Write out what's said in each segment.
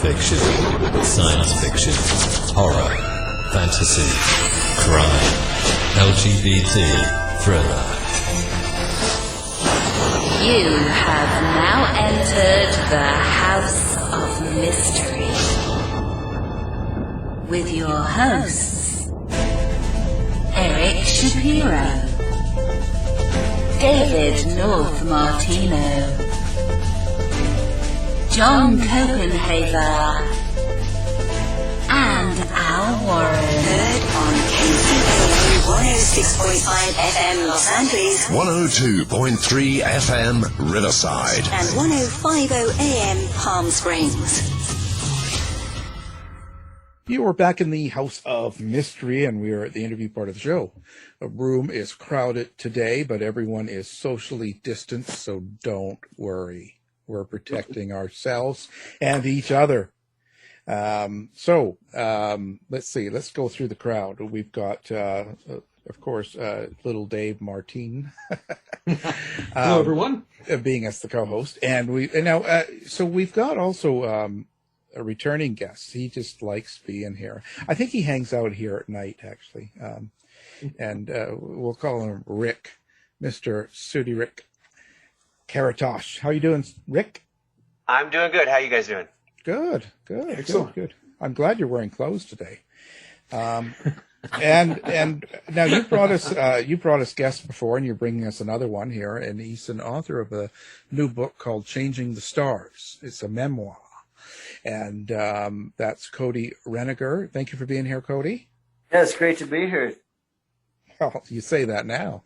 fiction, science fiction, horror, fantasy, crime, LGBT, thriller. You have now entered the House of Mystery with your hosts, Eric Shapiro, David North Martino, John Copenhaver, and Al Warren. Heard on KCAA 106.5 FM Los Angeles, 102.3 FM Riverside, and 105.0 AM Palm Springs. You are back in the House of Mystery, and we are at the interview part of the show. The room is crowded today, but everyone is socially distanced, so don't worry. We're protecting ourselves and each other. Let's see. Let's go through the crowd. We've got, of course, little Dave Martin. Hello, everyone. Being as the co-host. And so we've got also a returning guest. He just likes being here. I think he hangs out here at night, actually. We'll call him Rick, Mr. Sudi Rick Karatosh. How you doing, Rick? I'm doing good. How you guys doing? Good. Excellent. Good. I'm glad you're wearing clothes today. And now you brought us guests before, and you're bringing us another one here. And he's an author of a new book called Changing the Stars. It's a memoir, and that's Cody RENEGAR. Thank you for being here, Cody. Yeah, it's great to be here. Well, you say that now.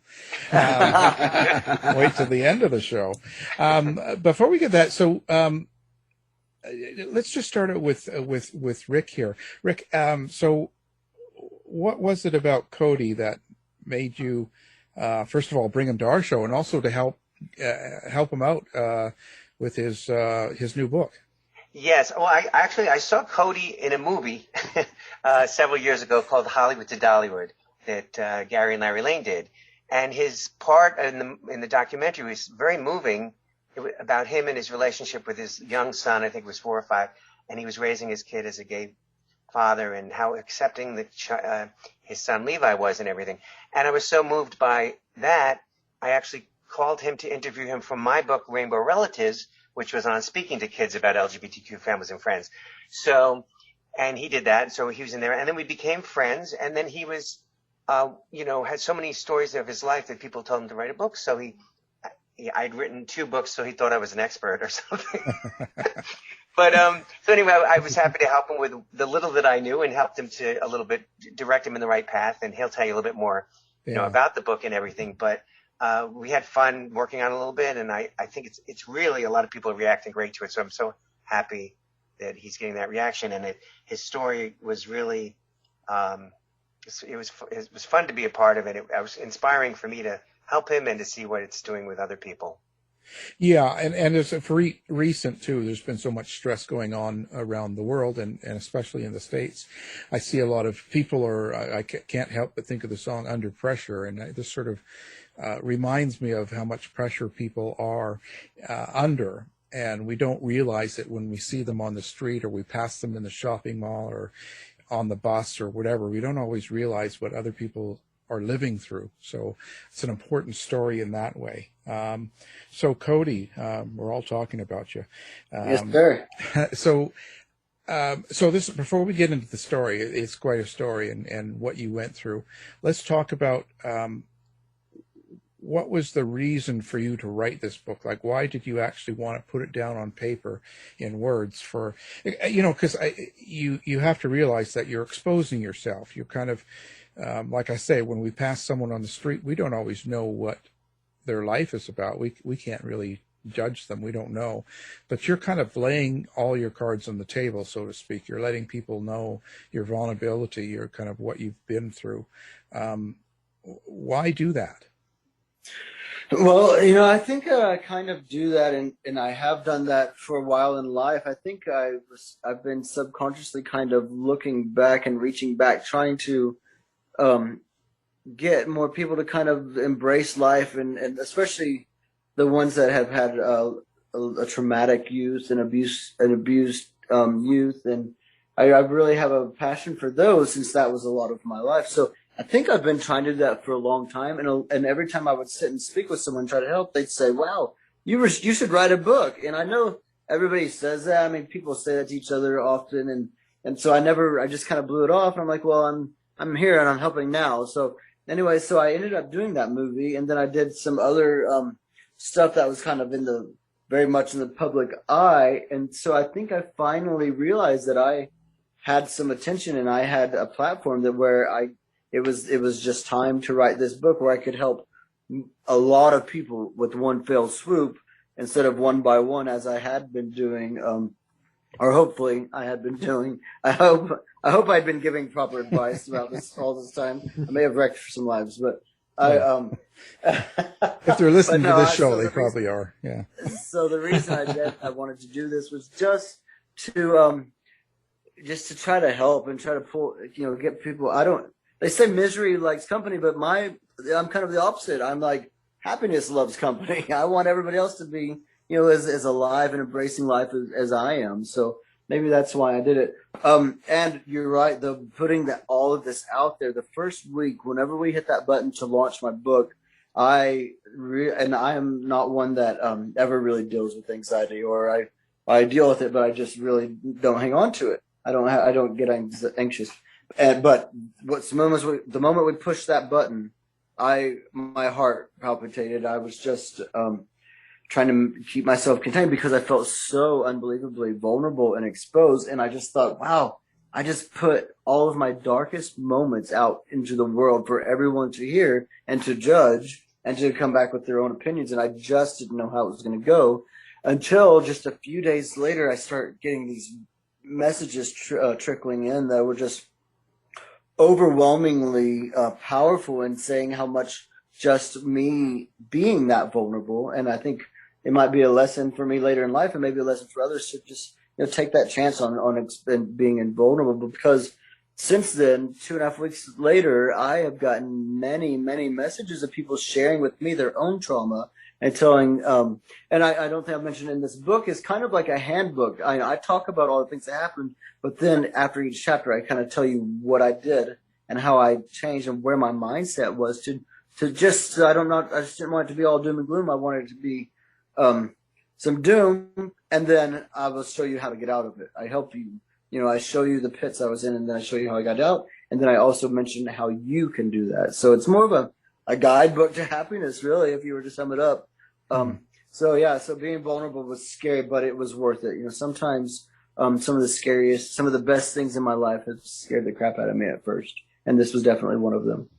Wait till the end of the show. Before we get that, so let's just start it with Rick here. Rick, so what was it about Cody that made you, first of all, bring him to our show, and also to help him out with his new book? Yes. Well, I saw Cody in a movie several years ago called Hollywood to Dollywood that Gary and Larry Lane did, and his part in the documentary was very moving. It was about him and his relationship with his young son. I think it was 4 or 5, and he was raising his kid as a gay father, and how accepting his son Levi was and everything. And I was so moved by that, I actually called him to interview him from my book Rainbow Relatives, which was on speaking to kids about LGBTQ families and friends. So, and he did that. So he was in there, and then we became friends. And then he was, had so many stories of his life that people told him to write a book. So I'd written 2 books, so he thought I was an expert or something. But so anyway, I was happy to help him with the little that I knew, and helped him to a little bit direct him in the right path. And he'll tell you a little bit more, about the book and everything. But we had fun working on it a little bit, and I think it's really, a lot of people are reacting great to it. So I'm so happy that he's getting that reaction, and his story was really it was fun to be a part of it. It was inspiring for me to help him and to see what it's doing with other people. Yeah, and it's recent too. There's been so much stress going on around the world, and especially in the States. I see a lot of people I can't help but think of the song Under Pressure, and this sort of reminds me of how much pressure people are under, and we don't realize it when we see them on the street, or we pass them in the shopping mall, or on the bus, or whatever. We don't always realize what other people are living through. So it's an important story in that way. So Cody, we're all talking about you. Yes, sir. So this, before we get into the story, it's quite a story, and what you went through. Let's talk about what was the reason for you to write this book? Like, why did you actually want to put it down on paper in words? For, because you have to realize that you're exposing yourself. You're kind of, like I say, when we pass someone on the street, we don't always know what their life is about. We can't really judge them. We don't know. But you're kind of laying all your cards on the table, so to speak. You're letting people know your vulnerability, your kind of what you've been through. Why do that? Well, I think I kind of do that, and I have done that for a while in life. I think I've been subconsciously kind of looking back and reaching back, trying to get more people to kind of embrace life, and especially the ones that have had a traumatic youth and abused youth, and I really have a passion for those since that was a lot of my life. So I think I've been trying to do that for a long time, and every time I would sit and speak with someone, try to help, they'd say, "Wow, you should write a book." And I know everybody says that. I mean, people say that to each other often, and so I just kind of blew it off. And I'm like, well, I'm here and I'm helping now. So anyway, so I ended up doing that movie, and then I did some other stuff that was kind of very much in the public eye. And so I think I finally realized that I had some attention and I had a platform where it was just time to write this book where I could help a lot of people with one fell swoop instead of one by one, as I had been doing, or hopefully I had been doing. I hope I'd been giving proper advice throughout all this time. I may have wrecked some lives, but if they're listening to this show, they probably are. Yeah. So the reason I wanted to do this was just to try to help and try to pull, get people. They say misery likes company, but I'm kind of the opposite. I'm like, happiness loves company. I want everybody else to be, as alive and embracing life as I am. So maybe that's why I did it. And you're right, though, putting all of this out there, the first week, whenever we hit that button to launch my book, and I am not one that ever really deals with anxiety, or I deal with it, but I just really don't hang on to it. I don't get anxious. But the moment we pushed that button, my heart palpitated. I was just trying to keep myself contained because I felt so unbelievably vulnerable and exposed. And I just thought, wow, I just put all of my darkest moments out into the world for everyone to hear and to judge and to come back with their own opinions. And I just didn't know how it was going to go until just a few days later, I started getting these messages trickling in that were just overwhelmingly powerful in saying how much just me being that vulnerable. And I think it might be a lesson for me later in life, and maybe a lesson for others to just take that chance on being invulnerable. Because since then, 2.5 weeks later, I have gotten many, many messages of people sharing with me their own trauma and telling. And I don't think I've mentioned in this book, is kind of like a handbook. I talk about all the things that happened, but then after each chapter, I kind of tell you what I did and how I changed and where my mindset was to just. I just didn't want it to be all doom and gloom. I wanted it to be some doom, and then I will show you how to get out of it. I help you. I show you the pits I was in, and then I show you how I got out, and then I also mention how you can do that. So it's more of a guidebook to happiness, really, if you were to sum it up. So being vulnerable was scary, but it was worth it. Sometimes some of the best things in my life have scared the crap out of me at first, and this was definitely one of them.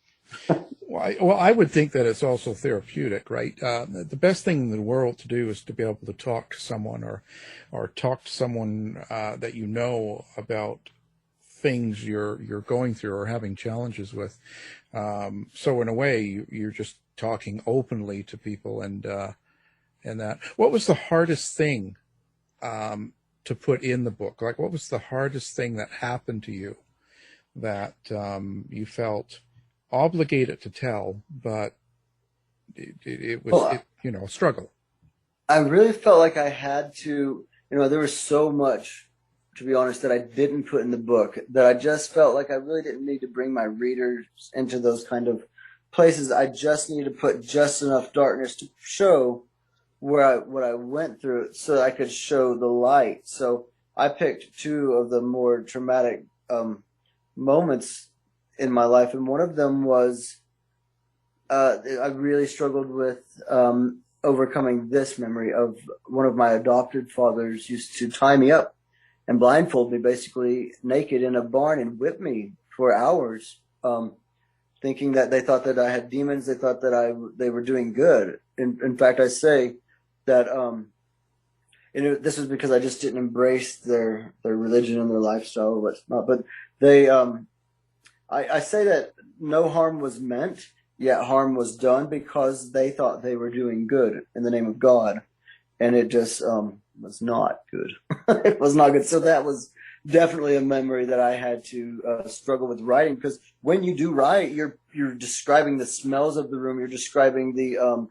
Well, I would think that it's also therapeutic, right? The best thing in the world to do is to be able to talk to someone or talk to someone that you know about things you're going through or having challenges with. So in a way, you're just talking openly to people, and that. What was the hardest thing to put in the book? Like, what was the hardest thing that happened to you that you felt obligated to tell, but it was a struggle? I really felt like I had to, there was so much, to be honest, that I didn't put in the book, that I just felt like I really didn't need to bring my readers into those kind of places. I just needed to put just enough darkness to show what I went through so that I could show the light. So I picked two of the more traumatic moments in my life, and one of them was I really struggled with overcoming this memory of one of my adopted fathers used to tie me up and blindfold me basically naked in a barn and whip me for hours, thinking that they thought that I had demons. They thought that they were doing good. In fact, I say that this was because I just didn't embrace their religion and their lifestyle or whatnot. But they I say that no harm was meant, yet harm was done because they thought they were doing good in the name of God. And it just was not good. It was not good. So that was definitely a memory that I had to struggle with writing, because when you do write, you're describing the smells of the room. You're describing the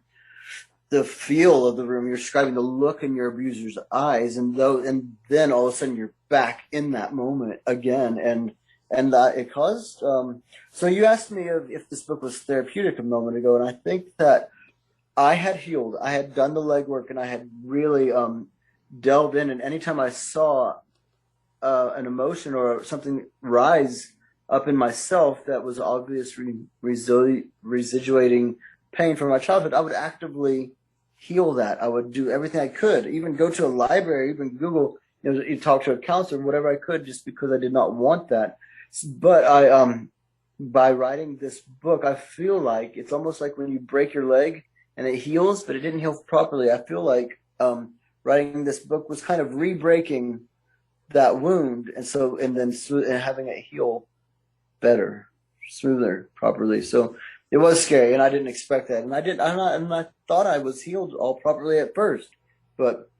the feel of the room. You're describing the look in your abuser's eyes, and then all of a sudden you're back in that moment again, and it caused. So you asked me if this book was therapeutic a moment ago, and I think that I had healed. I had done the legwork, and I had really delved in. And anytime I saw an emotion or something rise up in myself that was obviously residuating pain from my childhood, I would actively heal that. I would do everything I could, even go to a library, even Google, you talk to a counselor, whatever I could, just because I did not want that. But by writing this book, I feel like it's almost like when you break your leg and it heals, but it didn't heal properly. I feel like writing this book was kind of re-breaking that wound, and then having it heal better, smoother, properly. So it was scary, and I didn't expect that, and I thought I was healed all properly at first, but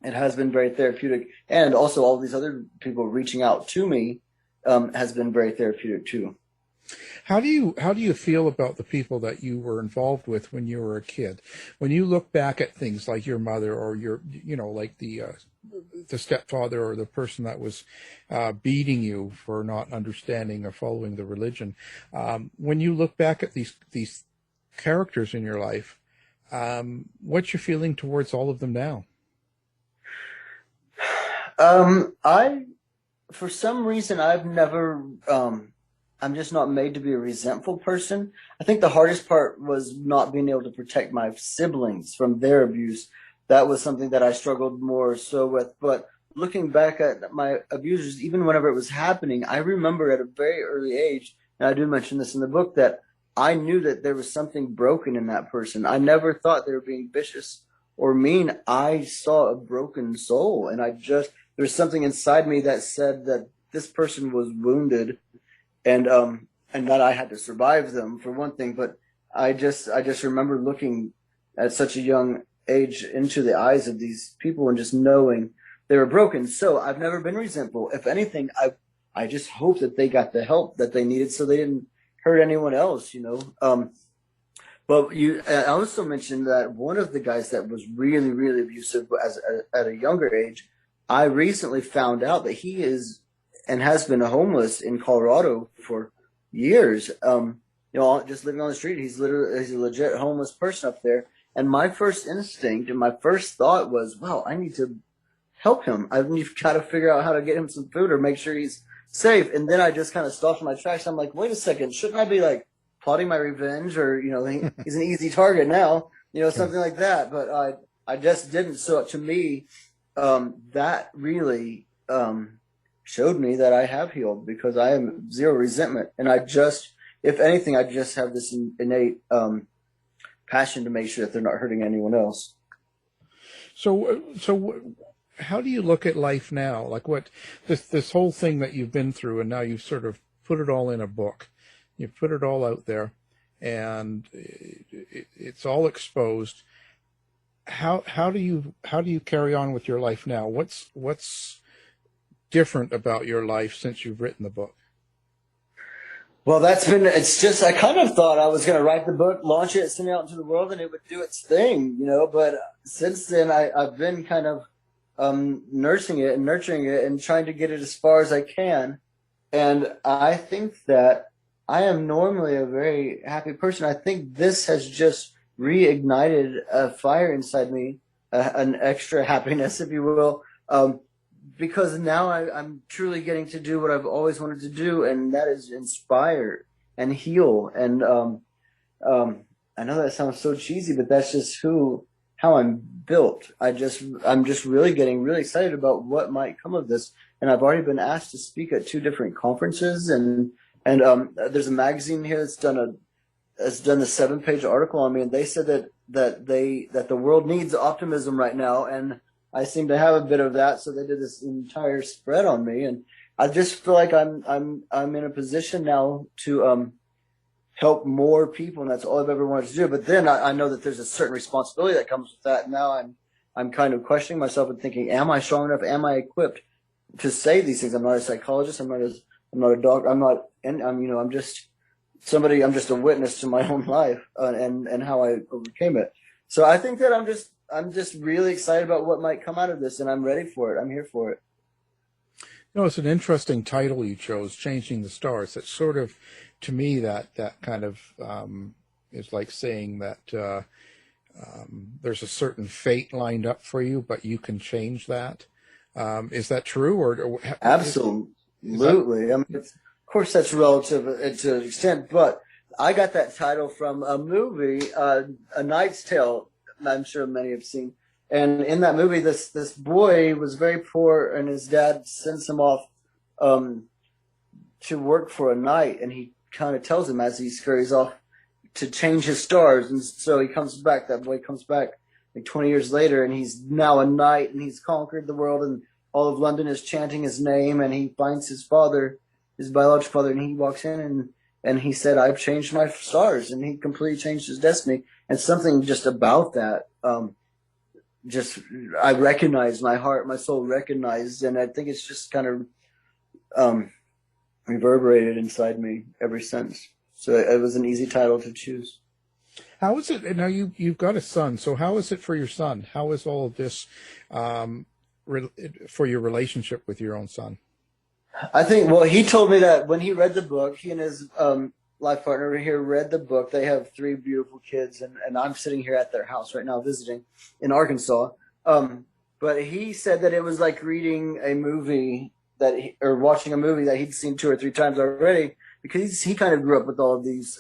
it has been very therapeutic, and also all these other people reaching out to me has been very therapeutic too. How do you feel about the people that you were involved with when you were a kid? When you look back at things like your mother or your, like the stepfather or the person that was beating you for not understanding or following the religion, when you look back at these characters in your life, what's your feeling towards all of them now? For some reason, I've never. I'm just not made to be a resentful person. I think the hardest part was not being able to protect my siblings from their abuse. That was something that I struggled more so with. But looking back at my abusers, even whenever it was happening, I remember at a very early age, and I do mention this in the book, that I knew that there was something broken in that person. I never thought they were being vicious or mean. I saw a broken soul, and there was something inside me that said that this person was wounded, and that I had to survive them, for one thing. But I just remember looking at such a young age into the eyes of these people and just knowing they were broken. So I've never been resentful. If anything, I just hope that they got the help that they needed so they didn't hurt anyone else, But I also mentioned that one of the guys that was really, really abusive at a younger age, I recently found out that he is and has been homeless in Colorado for years. Just living on the street. He's a legit homeless person up there. And my first instinct and my first thought was, wow, I need to help him. I need to try to figure out how to get him some food or make sure he's safe. And then I just kind of stopped in my tracks. I'm like, wait a second, shouldn't I be like plotting my revenge, or he's an easy target now, something like that. But I just didn't. So to me, that really showed me that I have healed, because I am zero resentment, and if anything, I just have this innate passion to make sure that they're not hurting anyone else. So how do you look at life now? Like what this whole thing that you've been through, and now you've sort of put it all in a book. You put it all out there, and it's all exposed. How do you carry on with your life now? What's different about your life since you've written the book? Well, I kind of thought I was going to write the book, launch it, send it out into the world, and it would do its thing, But since then, I've been kind of nursing it and nurturing it and trying to get it as far as I can. And I think that I am normally a very happy person. I think this has just reignited a fire inside me, an extra happiness, if you will, because now I'm truly getting to do what I've always wanted to do, and that is inspire and heal. And I know that sounds so cheesy, but that's just how I'm built. I'm just really getting really excited about what might come of this. And I've already been asked to speak at 2 different conferences, and there's a magazine here that's done a 7-page article on me, and they said that the world needs optimism right now, and I seem to have a bit of that, so they did this entire spread on me, and I just feel like I'm in a position now to help more people, and that's all I've ever wanted to do. But then I know that there's a certain responsibility that comes with that. And now I'm kind of questioning myself and thinking, am I strong enough? Am I equipped to say these things? I'm not a psychologist. I'm not a doctor. I'm just somebody. I'm just a witness to my own life and how I overcame it. So I think that I'm just really excited about what might come out of this, and I'm ready for it. I'm here for it. It's an interesting title you chose, Changing the Stars. It's sort of, to me, that kind of is like saying that there's a certain fate lined up for you, but you can change that. Is that true? Or Absolutely. I mean, of course, that's relative to an extent, but I got that title from a movie, A Knight's Tale. I'm sure many have seen. And in that movie, this boy was very poor, and his dad sends him off to work for a knight, and he kind of tells him as he scurries off to change his stars. And so he comes back. That boy comes back like 20 years later, and he's now a knight, and he's conquered the world, and all of London is chanting his name, and he finds his father, his biological father, and he walks in and he said, "I've changed my stars," and he completely changed his destiny. And something just about that, I recognized, my heart, my soul recognized, and I think it's just kind of reverberated inside me ever since. So it was an easy title to choose. How is it now? You've got a son, so how is it for your son? How is all of this for your relationship with your own son? I think, well, he told me that when he read the book, he and his life partner here read the book. They have 3 beautiful kids, and I'm sitting here at their house right now visiting in Arkansas. But he said that it was like reading a movie or watching a movie that he'd seen 2 or 3 times already, because he kind of grew up with all of these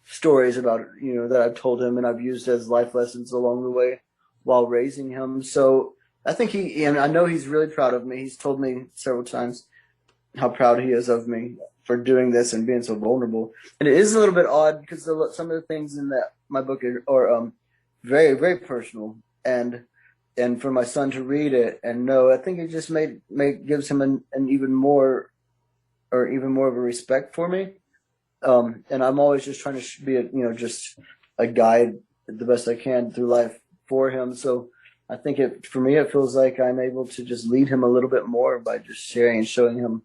stories about, that I've told him and I've used as life lessons along the way while raising him. So I think and I know he's really proud of me. He's told me several times how proud he is of me for doing this and being so vulnerable. And it is a little bit odd because some of the things in my book are very, very personal. And for my son to read it and know, I think it just gives him an even more of a respect for me. And I'm always just trying to be just a guide the best I can through life for him. So I think for me, it feels like I'm able to just lead him a little bit more by just sharing and showing him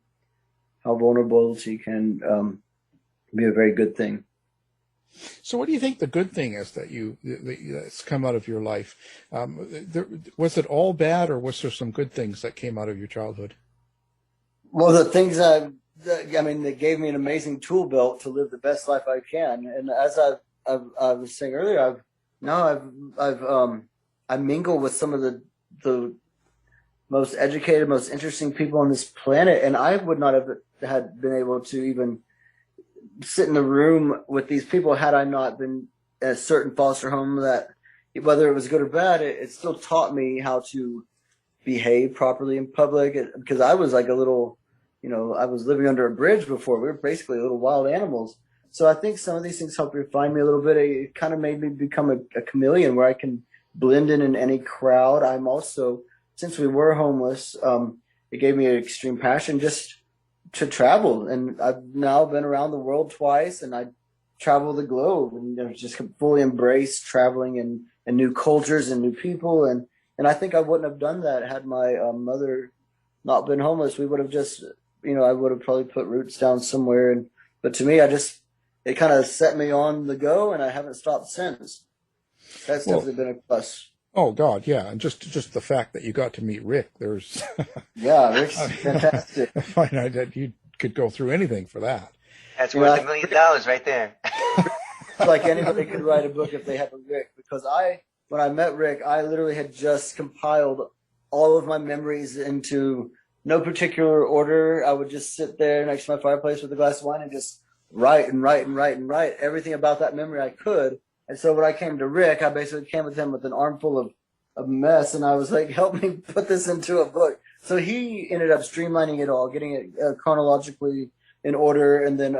how vulnerability can be a very good thing. So what do you think the good thing is that's come out of your life? Was it all bad, or was there some good things that came out of your childhood? Well, the things they gave me an amazing tool belt to live the best life I can. And as I was saying earlier, I mingle with some of the most educated, most interesting people on this planet, and I would not have had been able to even sit in the room with these people had I not been at a certain foster home that, whether it was good or bad, it still taught me how to behave properly in public. Because I was like a little, I was living under a bridge before. We were basically little wild animals. So I think some of these things helped refine me a little bit. It kind of made me become a chameleon where I can blend in any crowd. I'm also, since we were homeless, it gave me an extreme passion just to travel. And I've now been around the world twice, and I travel the globe and just fully embrace traveling and new cultures and new people. And I think I wouldn't have done that had my mother not been homeless. We would have just, I would have probably put roots down somewhere. But to me, it kind of set me on the go, and I haven't stopped since. That's definitely been a plus. Oh God, yeah, and just the fact that you got to meet Rick, there's yeah, Rick's fantastic. I find out that you could go through anything for that. That's worth $1 million right there. Like anybody could write a book if they had a Rick, because when I met Rick, I literally had just compiled all of my memories into no particular order. I would just sit there next to my fireplace with a glass of wine and just write everything about that memory I could. And so when I came to Rick, I basically came with him with an armful of mess, and I was like, help me put this into a book. So he ended up streamlining it all, getting it chronologically in order, and then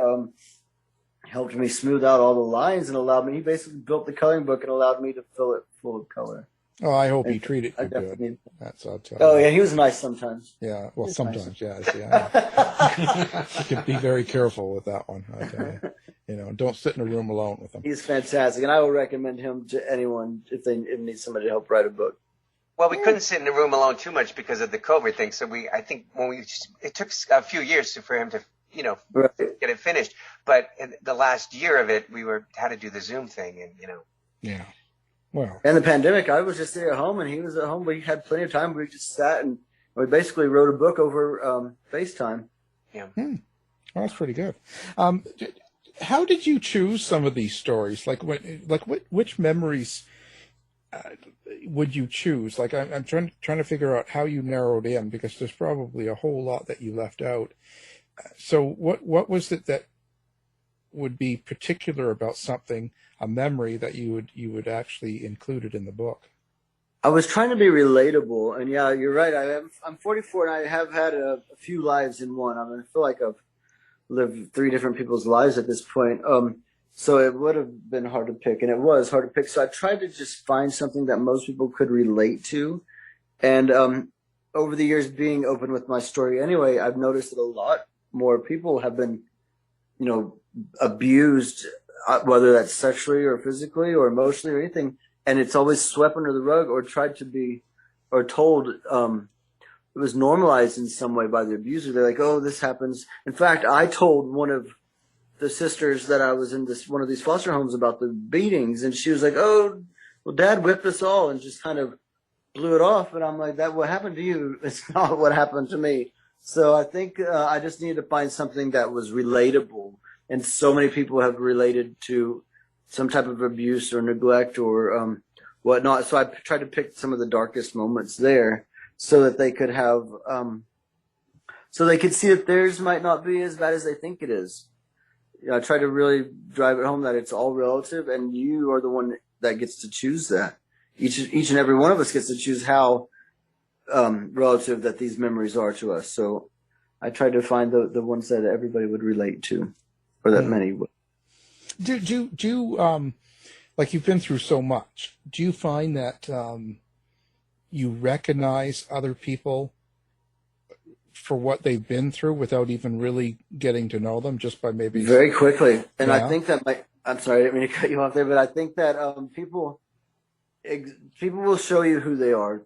helped me smooth out all the lines and he basically built the coloring book and allowed me to fill it full of color. Oh, I hope he treated you good. That's I'll tell you. Yeah, he was nice sometimes. Yeah, well, sometimes, nice. Yeah. You can be very careful with that one, I tell you. Don't sit in a room alone with him. He's fantastic, and I will recommend him to anyone if they need somebody to help write a book. Well, we couldn't sit in the room alone too much because of the COVID thing. So I think it took a few years for him to, get it finished. But in the last year of it, we had to do the Zoom thing, and. Yeah. Wow. And the pandemic, I was just there at home, and he was at home. We had plenty of time. We just sat and we basically wrote a book over FaceTime. Yeah. Well, that's pretty good. How did you choose some of these stories? Which memories would you choose? Like, I'm trying to figure out how you narrowed in, because there's probably a whole lot that you left out. So what was it that would be particular about something, a memory that you would actually include it in the book? I was trying to be relatable, and yeah, you're right. I'm 44, and I have had a few lives in one. I mean, I feel like I've lived 3 different people's lives at this point. So it would have been hard to pick, and it was hard to pick. So I tried to just find something that most people could relate to. And over the years, being open with my story anyway, I've noticed that a lot more people have been, abused, whether that's sexually or physically or emotionally or anything. And it's always swept under the rug or tried to be, or told, it was normalized in some way by the abuser. They're like, oh, this happens. In fact, I told one of the sisters that I was in one of these foster homes about the beatings, and she was like, oh, well, Dad whipped us all, and just kind of blew it off. And I'm like, what happened to you? It's not what happened to me. So I think I just needed to find something that was relatable. And so many people have related to some type of abuse or neglect or whatnot. So I tried to pick some of the darkest moments there so that they could have, so they could see that theirs might not be as bad as they think it is. I try to really drive it home that it's all relative, and you are the one that gets to choose that. Each and every one of us gets to choose how relative that these memories are to us. So I tried to find the ones that everybody would relate to, or that many would. Do you like, you've been through so much, do you find that you recognize other people for what they've been through without even really getting to know them, just by maybe very quickly? And yeah. I think that I'm sorry, I didn't mean to cut you off there, but I think that people will show you who they are.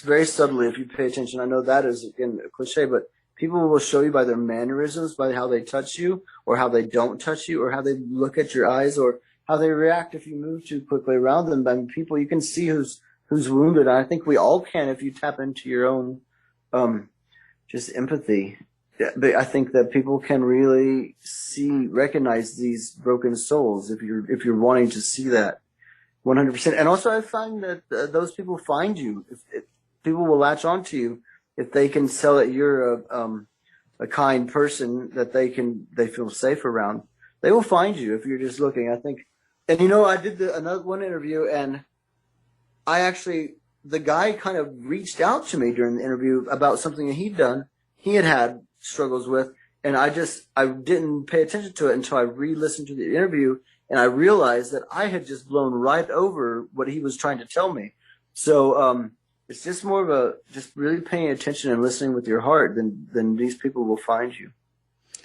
Very subtly, if you pay attention. I know that is, again, a cliche, but people will show you by their mannerisms, by how they touch you, or how they don't touch you, or how they look at your eyes, or how they react if you move too quickly around them. I mean, people, you can see who's wounded. And I think we all can if you tap into your own just empathy. But I think that people can really recognize these broken souls if you're wanting to see that 100%. And also, I find that those people find you. If people will latch onto you if they can tell that you're a kind person that they feel safe around. They will find you if you're just looking, I think. And I did another one interview, and the guy kind of reached out to me during the interview about something that he had struggles with, and I didn't pay attention to it until I re-listened to the interview, and I realized that I had just blown right over what he was trying to tell me. So it's just more of just really paying attention and listening with your heart, then these people will find you.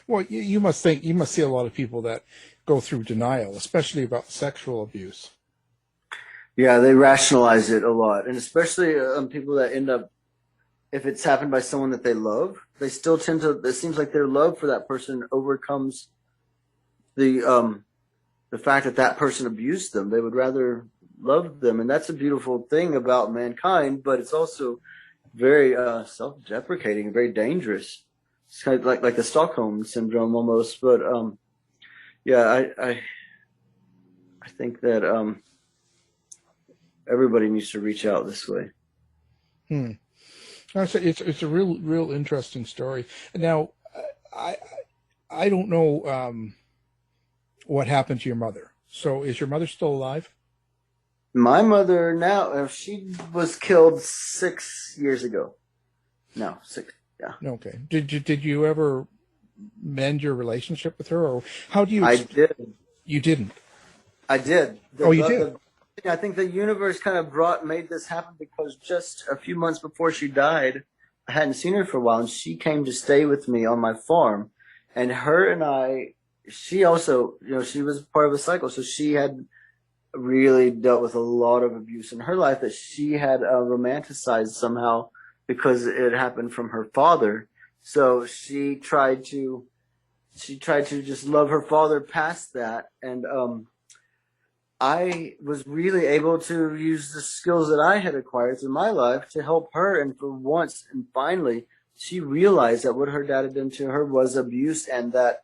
Well, you must see a lot of people that go through denial, especially about sexual abuse. Yeah, they rationalize it a lot, and especially people that end up, if it's happened by someone that they love, they still tend to. It seems like their love for that person overcomes the fact that person abused them. They would rather love them, and that's a beautiful thing about mankind. But it's also very self-deprecating, very dangerous. It's kind of like the Stockholm syndrome almost. But yeah, I think that everybody needs to reach out this way. It's a real interesting story. Now, I don't know what happened to your mother. So is your mother still alive? My mother now, she was killed 6 years ago. No, 6. Yeah. Okay. Did you ever mend your relationship with her, or how do you? I did. You didn't. I did. You did. I think the universe kind of made this happen because just a few months before she died, I hadn't seen her for a while, and she came to stay with me on my farm. And her and I, she also, she was part of a cycle, so she had really dealt with a lot of abuse in her life that she had romanticized somehow because it happened from her father. So she tried to just love her father past that, and I was really able to use the skills that I had acquired through my life to help her. And for once, and finally, she realized that what her dad had done to her was abuse, and that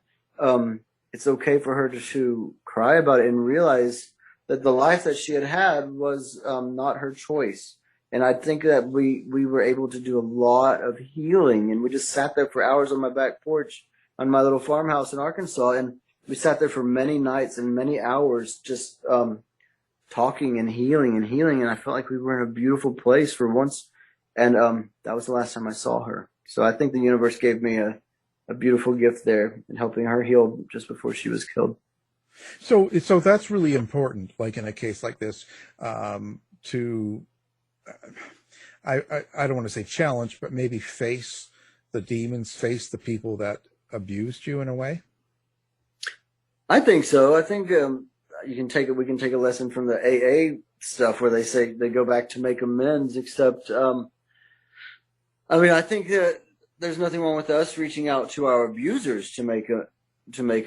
it's okay for her to cry about it and realize that the life that she had was not her choice. And I think that we were able to do a lot of healing, and we just sat there for hours on my back porch on my little farmhouse in Arkansas, and we sat there for many nights and many hours just talking and healing, and I felt like we were in a beautiful place for once. And that was the last time I saw her. So I think the universe gave me a beautiful gift there in helping her heal just before she was killed. So that's really important, like in a case like this, to, I don't want to say challenge, but maybe face the demons, face the people that abused you in a way. I think so. I think we can take a lesson from the AA stuff where they say they go back to make amends, except, I think that there's nothing wrong with us reaching out to our abusers to make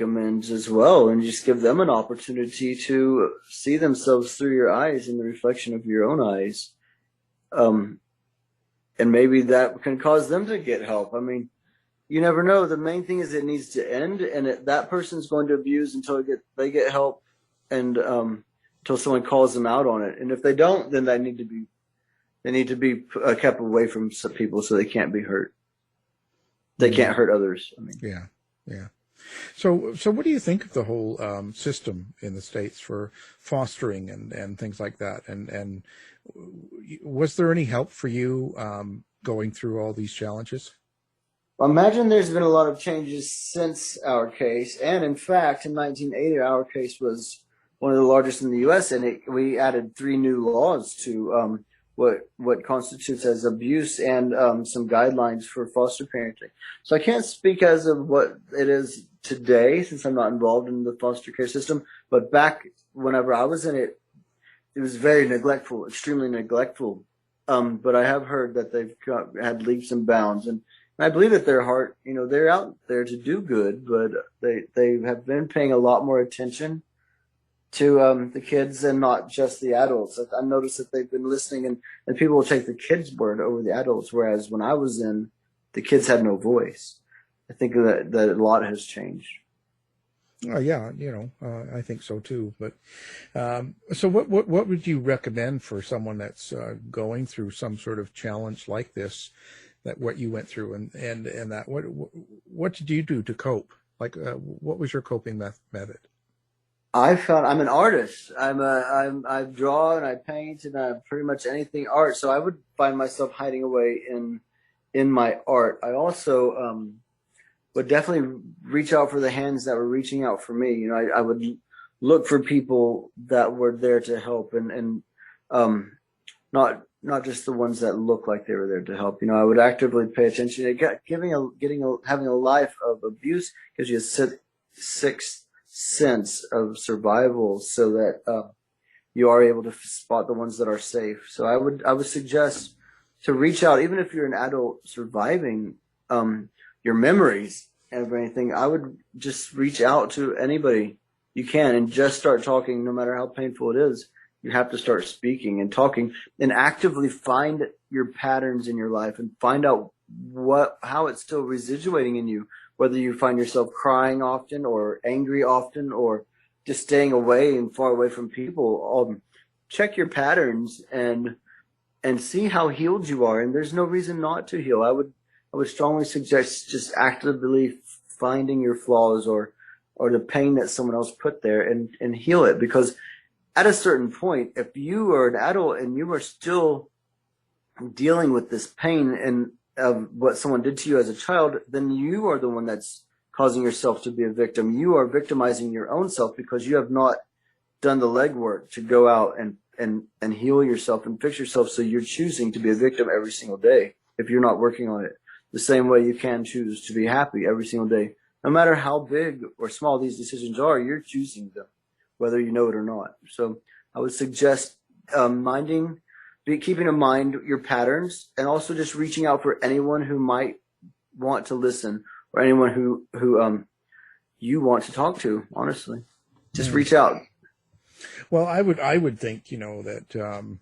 amends as well, and just give them an opportunity to see themselves through your eyes and the reflection of your own eyes. And maybe that can cause them to get help. I mean, you never know. The main thing is it needs to end, and that person's going to abuse until they get help, and until someone calls them out on it. And if they don't, then they need to be kept away from some people so they can't be hurt. They can't hurt others. I mean, yeah. So what do you think of the whole system in the States for fostering and things like that? And was there any help for you going through all these challenges? I imagine there's been a lot of changes since our case, and in fact, in 1980, our case was one of the largest in the U.S., and we added 3 new laws to what constitutes as abuse, and some guidelines for foster parenting. So I can't speak as of what it is today, since I'm not involved in the foster care system, but back whenever I was in it, it was very neglectful, extremely neglectful. But I have heard that they've had leaps and bounds, and I believe that their heart, they're out there to do good, but they have been paying a lot more attention to the kids and not just the adults. I noticed that they've been listening, and people will take the kids' word over the adults, whereas when I was in, the kids had no voice. I think that a lot has changed. Yeah, I think so too. But so what would you recommend for someone that's going through some sort of challenge like this, that what you went through, and that what did you do to cope? Like, what was your coping method? I found I'm an artist. I draw and I paint and I pretty much anything art. So I would find myself hiding away in my art. I also would definitely reach out for the hands that were reaching out for me. I would look for people that were there to help, and not just the ones that look like they were there to help. I would actively pay attention. Having a life of abuse gives you a sixth sense of survival, so that you are able to spot the ones that are safe. So I would suggest to reach out, even if you're an adult surviving your memories and anything. I would just reach out to anybody you can and just start talking, no matter how painful it is. You have to start speaking and talking, and actively find your patterns in your life and find out how it's still residuating in you, whether you find yourself crying often or angry often or just staying away and far away from people. Check your patterns and see how healed you are. And there's no reason not to heal. I would strongly suggest just actively finding your flaws or the pain that someone else put there and heal it. Because at a certain point, if you are an adult and you are still dealing with this pain and of what someone did to you as a child, then you are the one that's causing yourself to be a victim. You are victimizing your own self because you have not done the legwork to go out and heal yourself and fix yourself. So you're choosing to be a victim every single day if you're not working on it. The same way you can choose to be happy every single day. No matter how big or small these decisions are, you're choosing them, whether you know it or not. So I would suggest keeping in mind your patterns, and also just reaching out for anyone who might want to listen, or anyone who you want to talk to. Honestly, just reach out. Well, I would think, that,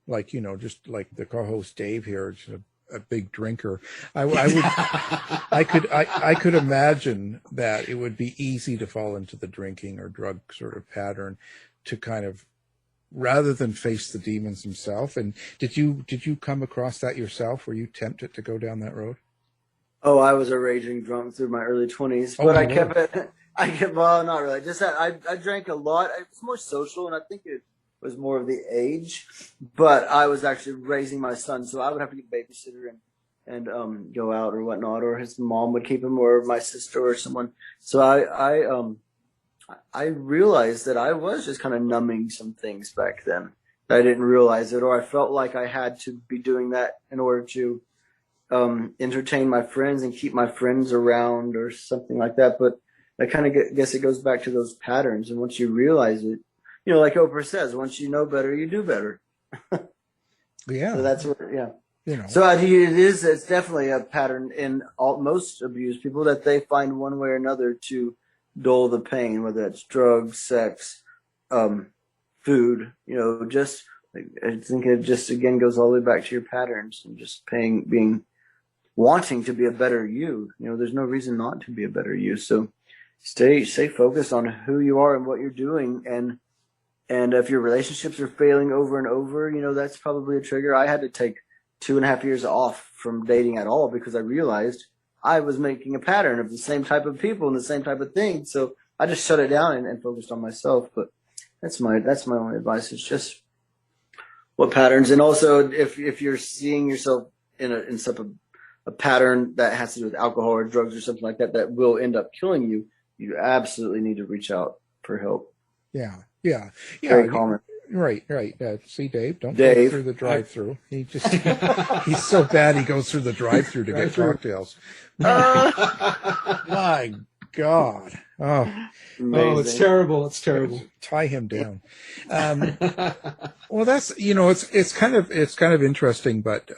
like, just like the co-host Dave here, is a big drinker. I could imagine that it would be easy to fall into the drinking or drug sort of pattern to kind of, rather than face the demons themselves. And did you come across that yourself? Were you tempted to go down that road? Oh, I was a raging drunk through my early 20s, but I kept it. Well, not really. Just that I drank a lot. It was more social, and I think it was more of the age. But I was actually raising my son, so I would have to get a babysitter and go out or whatnot, or his mom would keep him, or my sister or someone. So I realized that I was just kind of numbing some things back then. I didn't realize it, or I felt like I had to be doing that in order to entertain my friends and keep my friends around or something like that. But I kind of guess it goes back to those patterns. And once you realize it, like Oprah says, once you know better, you do better. Yeah. So that's what, yeah. So it's definitely a pattern in most abused people, that they find one way or another to dull the pain, whether it's drugs, sex, food, just, I think it just, again, goes all the way back to your patterns and just wanting to be a better you. There's no reason not to be a better you. So stay focused on who you are and what you're doing. And if your relationships are failing over and over, that's probably a trigger. I had to take 2.5 years off from dating at all because I realized I was making a pattern of the same type of people and the same type of thing. So I just shut it down and focused on myself. But that's my only advice. It's just what patterns. And also if you're seeing yourself in a pattern that has to do with alcohol or drugs or something like that will end up killing you, you absolutely need to reach out for help. Yeah. Very common. Right. See, Dave, don't go through the drive-through. He's so bad he goes through the drive-through to get cocktails. My God. Oh, it's terrible. It's terrible. Tie him down. Well, that's, it's kind of interesting, but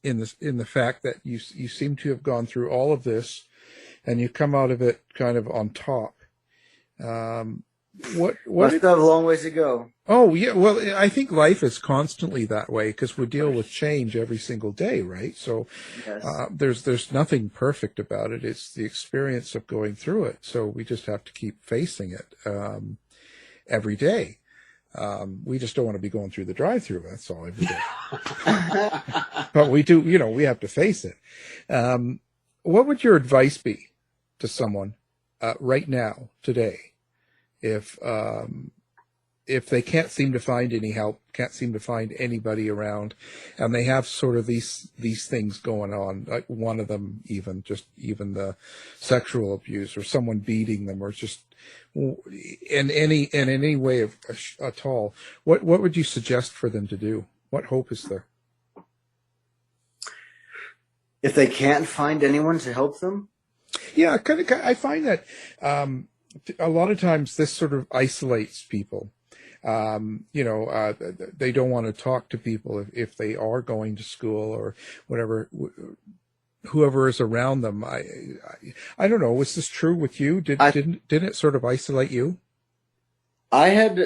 in the fact that you seem to have gone through all of this and you come out of it kind of on top. What we still have a long ways to go. Oh yeah, well, I think life is constantly that way because we deal with change every single day, right? So yes. There's nothing perfect about it. It's the experience of going through it. So we just have to keep facing it every day. We just don't want to be going through the drive-through. That's all every day. But we do, we have to face it. What would your advice be to someone right now, today? If they can't seem to find any help, can't seem to find anybody around, and they have sort of these things going on, like one of them even the sexual abuse or someone beating them or just in any way at all, what would you suggest for them to do? What hope is there? If they can't find anyone to help them? Yeah, I find that a lot of times this sort of isolates people. They don't want to talk to people if they are going to school or whatever, whoever is around them. I don't know. Was this true with you? Didn't it sort of isolate you? I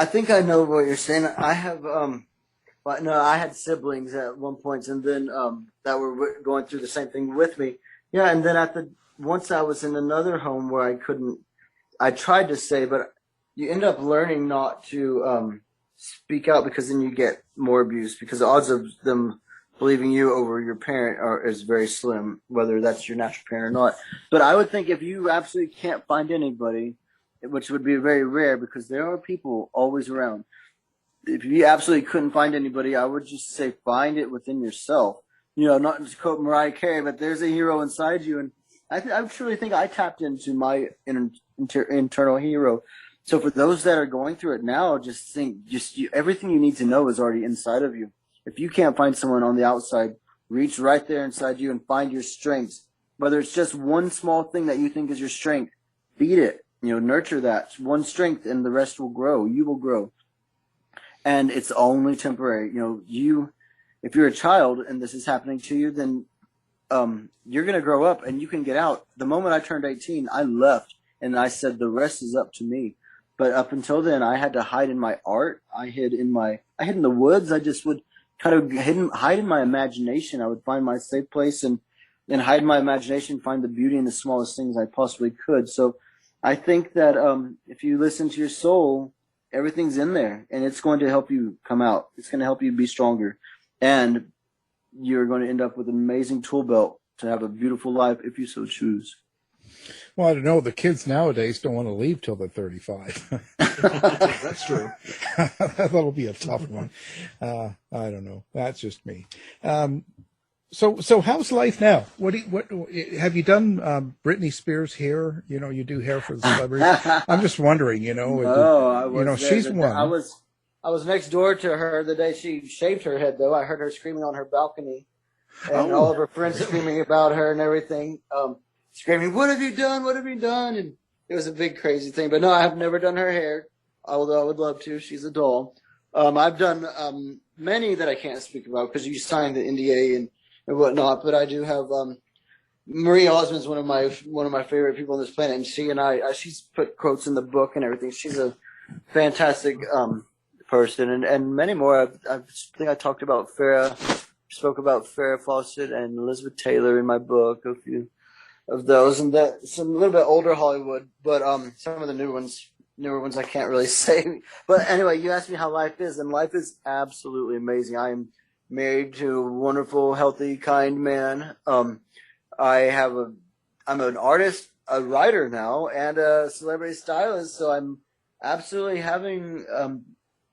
think I know what you're saying. I have, I had siblings at one point, and then that were going through the same thing with me. Yeah, and then once I was in another home where I tried to say, but you end up learning not to speak out because then you get more abuse because the odds of them believing you over your parent is very slim, whether that's your natural parent or not. But I would think if you absolutely can't find anybody, which would be very rare because there are people always around. If you absolutely couldn't find anybody, I would just say find it within yourself. Not to quote Mariah Carey, but there's a hero inside you. And I truly think I tapped into my internal hero. So for those that are going through it now, just think, everything you need to know is already inside of you. If you can't find someone on the outside, reach right there inside you and find your strengths. Whether it's just one small thing that you think is your strength, feed it. Nurture that one strength, and the rest will grow. You will grow, and it's only temporary. If you're a child and this is happening to you, then you're going to grow up and you can get out. The moment I turned 18, I left and I said, the rest is up to me. But up until then, I had to hide in my art. I hid in the woods. I just would kind of hide in my imagination. I would find my safe place and hide in my imagination, find the beauty in the smallest things I possibly could. So I think that if you listen to your soul, everything's in there, and it's going to help you come out. It's going to help you be stronger, and you're going to end up with an amazing tool belt to have a beautiful life if you so choose. Well, I don't know. The kids nowadays don't want to leave till they're 35. That's true. That'll be a tough one. I don't know. That's just me. So how's life now? What have you done? Britney Spears hair? You know, you do hair for the celebrities. I'm just wondering. You know, she's one. I was next door to her the day she shaved her head. Though I heard her screaming on her balcony, and all of her friends screaming about her and everything. Screaming, "What have you done? What have you done?" And it was a big crazy thing. But no, I have never done her hair, although I would love to. She's a doll. I've done many that I can't speak about because you signed the NDA and whatnot. But I do have Marie Osmond's one of my favorite people on this planet, and she's put quotes in the book and everything. She's a fantastic person, and many more. I think I talked about spoke about Farrah Fawcett and Elizabeth Taylor in my book. A few of those, and some a little bit older Hollywood, but some of the newer ones I can't really say. But anyway, you asked me how life is, and life is absolutely amazing. I am married to a wonderful, healthy, kind man. I'm an artist, a writer now, and a celebrity stylist, so I'm absolutely having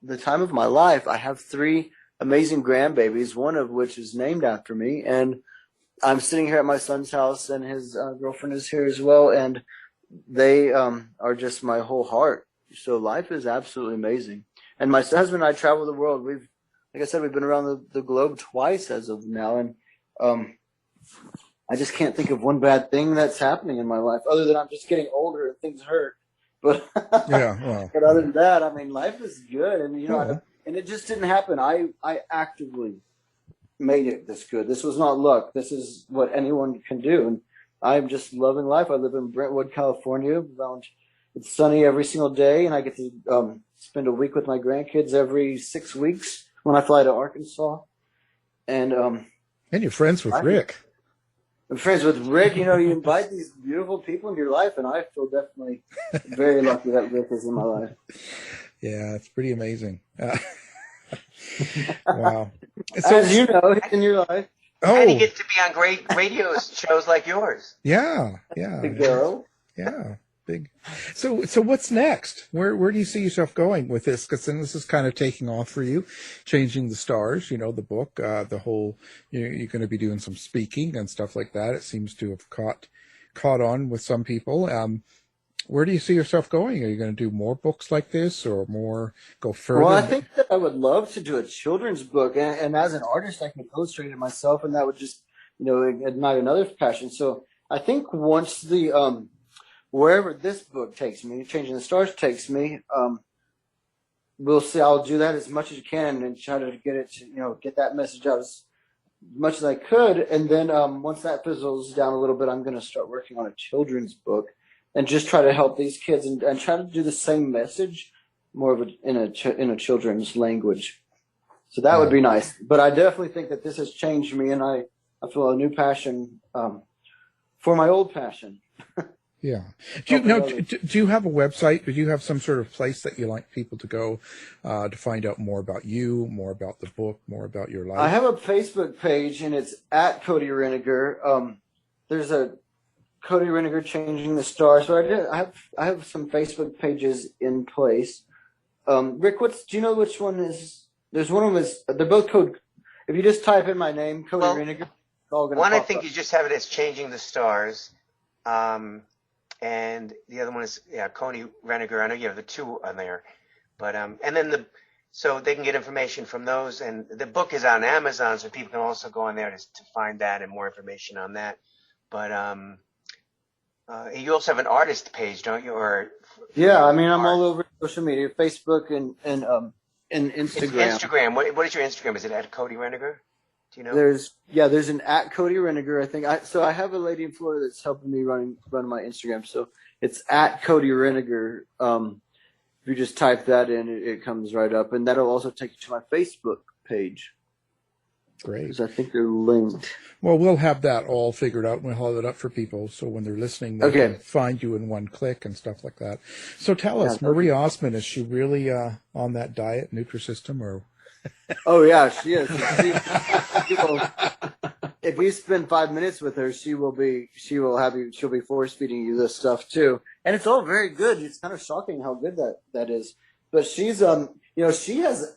the time of my life. I have 3 amazing grandbabies, one of which is named after me, and I'm sitting here at my son's house, and his girlfriend is here as well, and they are just my whole heart. So life is absolutely amazing. And my husband and I travel the world. Like I said, we've been around the globe twice as of now, and I just can't think of one bad thing that's happening in my life, other than I'm just getting older and things hurt. But but other than that, I mean, life is good, and and it just didn't happen. I actively made it this good. This was not luck. This is what anyone can do, and I'm just loving life. I live in Brentwood, California. It's sunny every single day, and I get to spend a week with my grandkids every 6 weeks when I fly to Arkansas. And you're friends with Rick. I'm friends with Rick. You invite these beautiful people into your life, and I feel definitely very lucky that Rick is in my life. Yeah, it's pretty amazing. Wow. So, as you know, he's in your life. And you get to be on great radio shows like yours. Yeah. Big girl. Yeah, big. So what's next? Where do you see yourself going with this? Because then this is kind of taking off for you, Changing the Stars. The book, the whole. You're going to be doing some speaking and stuff like that. It seems to have caught on with some people. Where do you see yourself going? Are you going to do more books like this, or more go further? Well, I think that I would love to do a children's book, and as an artist, I can illustrate it myself, and that would just, ignite another passion. So I think once the wherever this book takes me, Changing the Stars takes me, we'll see. I'll do that as much as I can and try to get it to, get that message out as much as I could, and then once that fizzles down a little bit, I'm going to start working on a children's book. And just try to help these kids and try to do the same message, more of in a children's language. So that would be nice. But I definitely think that this has changed me, and I feel a new passion for my old passion. Yeah. Do you have a website? Do you have some sort of place that you like people to go to find out more about you, more about the book, more about your life? I have a Facebook page, and it's at Cody Renegar. There's a Cody Renegar, Changing the Stars. So I have some Facebook pages in place. Rick, do you know which one is? There's one of them they're both Cody. If you just type in my name, Cody Renegar, it's all gonna one pop I think up. you just have it as Changing the Stars, and the other one is Cody Renegar. I know you have the 2 on there, but and then so they can get information from those, and the book is on Amazon, so people can also go on there to find that and more information on that. But you also have an artist page, don't you? Yeah, I mean, I'm all over social media, Facebook and Instagram. Instagram. What is your Instagram? Is it at Cody Renegar? Do you know? There's an at Cody Renegar, I think. I have a lady in Florida that's helping me run my Instagram. So it's at Cody Renegar. If you just type that in, it comes right up, and that'll also take you to my Facebook page. Great. Because I think they're linked. Well, we'll have that all figured out, and we'll have it up for people, so when they're listening, they can find you in one click and stuff like that. So tell us, Marie Osmond, is she really on that diet, Nutrisystem, or? Oh yeah, she is. If we spend 5 minutes with her, she'll be force feeding you this stuff too, and it's all very good. It's kind of shocking how good that is. But she's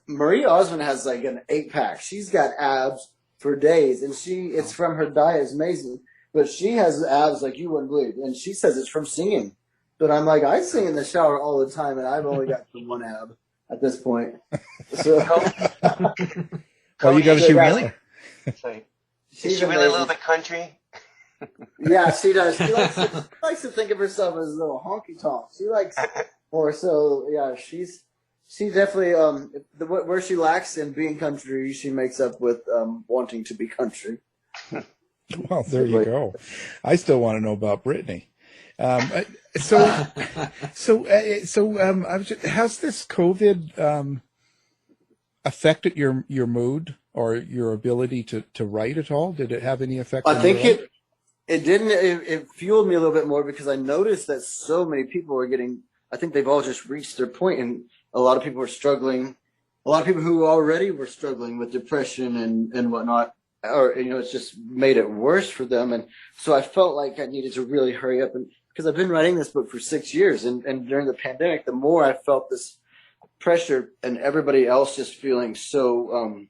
Marie Osmond has like an 8-pack. She's got abs for days, and it's from her diet. It's amazing. But she has abs like you wouldn't believe, and she says it's from singing. But I'm like, I sing in the shower all the time, and I've only got the one ab at this point. So, you got to do really. Is she really a little bit country? Yeah, she does. She likes to think of herself as a little honky tonk. She likes more. So yeah, she's definitely where she lacks in being country, she makes up with wanting to be country. Well, there you go. I still want to know about Brittany. Has this COVID affected your mood or your ability to write at all? Did it have any effect? I think it didn't. It fueled me a little bit more because I noticed that so many people were getting. I think they've all just reached their point, and a lot of people were struggling. A lot of people who already were struggling with depression and whatnot, or it's just made it worse for them. And so I felt like I needed to really hurry up, and because I've been writing this book for 6 years, and during the pandemic, the more I felt this pressure and everybody else just feeling so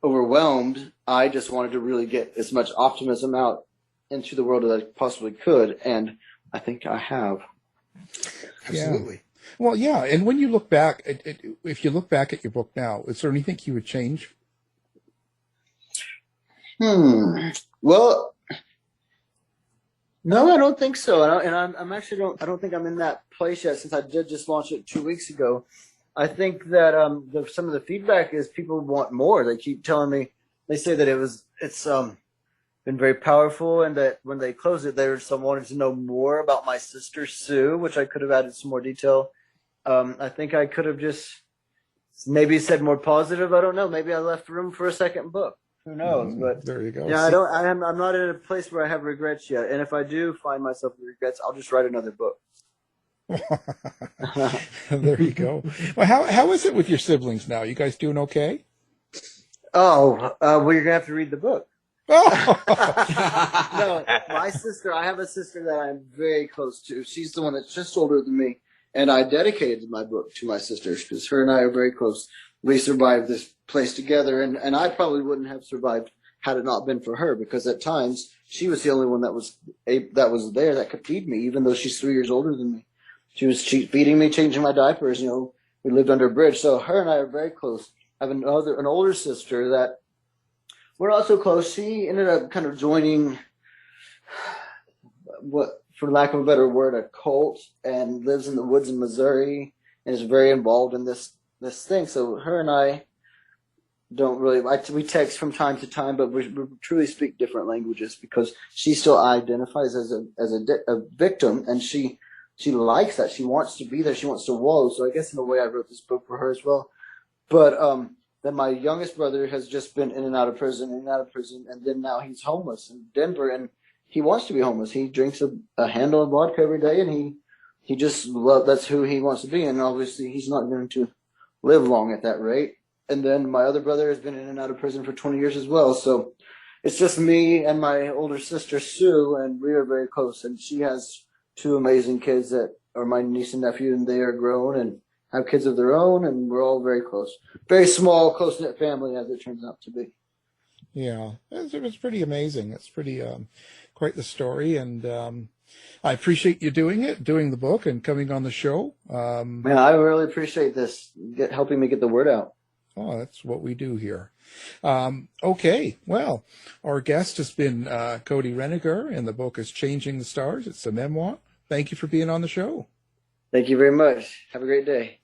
overwhelmed, I just wanted to really get as much optimism out into the world as I possibly could, and I think I have. Absolutely. Yeah. Well, yeah, and when you look back, if you look back at your book now, is there anything you would change? Well, no, I don't think so. I'm actually I don't think I'm in that place yet since I did just launch it 2 weeks ago. I think that some of the feedback is people want more. They keep telling me, they say that it's been very powerful, and that when they closed it, some wanted to know more about my sister Sue, which I could have added some more detail. I think I could have just maybe said more positive. I don't know. Maybe I left room for a second book. Who knows? But there you go. Yeah, I'm not in a place where I have regrets yet. And if I do find myself with regrets, I'll just write another book. There you go. Well, how is it with your siblings now? You guys doing okay? Oh, well, you're gonna have to read the book. Oh. No, my sister. I have a sister that I'm very close to. She's the one that's just older than me, and I dedicated my book to my sister because her and I are very close. We survived this place together, and I probably wouldn't have survived had it not been for her, because at times she was the only one that was there that could feed me, even though she's 3 years older than me. She was feeding me, changing my diapers. We lived under a bridge, so her and I are very close. I have an older sister that we're also close. She ended up kind of joining what, for lack of a better word, a cult, and lives in the woods in Missouri and is very involved in this thing. So her and I don't really we text from time to time, but we truly speak different languages because she still identifies as a victim, and she likes that. She wants to be there. She wants to wallow. So I guess in a way I wrote this book for her as well. But then my youngest brother has just been in and out of prison, and then now he's homeless in Denver, and he wants to be homeless. He drinks a handle of vodka every day, and he just that's who he wants to be, and obviously he's not going to live long at that rate. And then my other brother has been in and out of prison for 20 years as well. So it's just me and my older sister Sue, and we are very close. And she has 2 amazing kids that are my niece and nephew, and they are grown and have kids of their own, and we're all very close. Very small, close-knit family, as it turns out to be. Yeah, it's pretty amazing. It's pretty quite the story, and I appreciate you doing the book, and coming on the show. Man, I really appreciate this, helping me get the word out. Oh, that's what we do here. Okay, well, our guest has been Cody RENEGAR, and the book is Changing the Stars. It's a memoir. Thank you for being on the show. Thank you very much. Have a great day.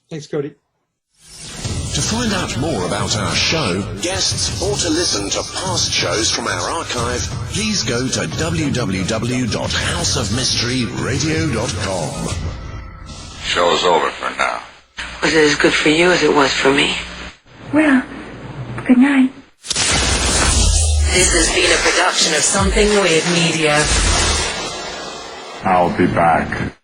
Thanks, Cody. To find out more about our show, guests, or to listen to past shows from our archive, please go to www.houseofmysteryradio.com. Show's over for now. Was it as good for you as it was for me? Well, good night. This has been a production of Something Weird Media. I'll be back.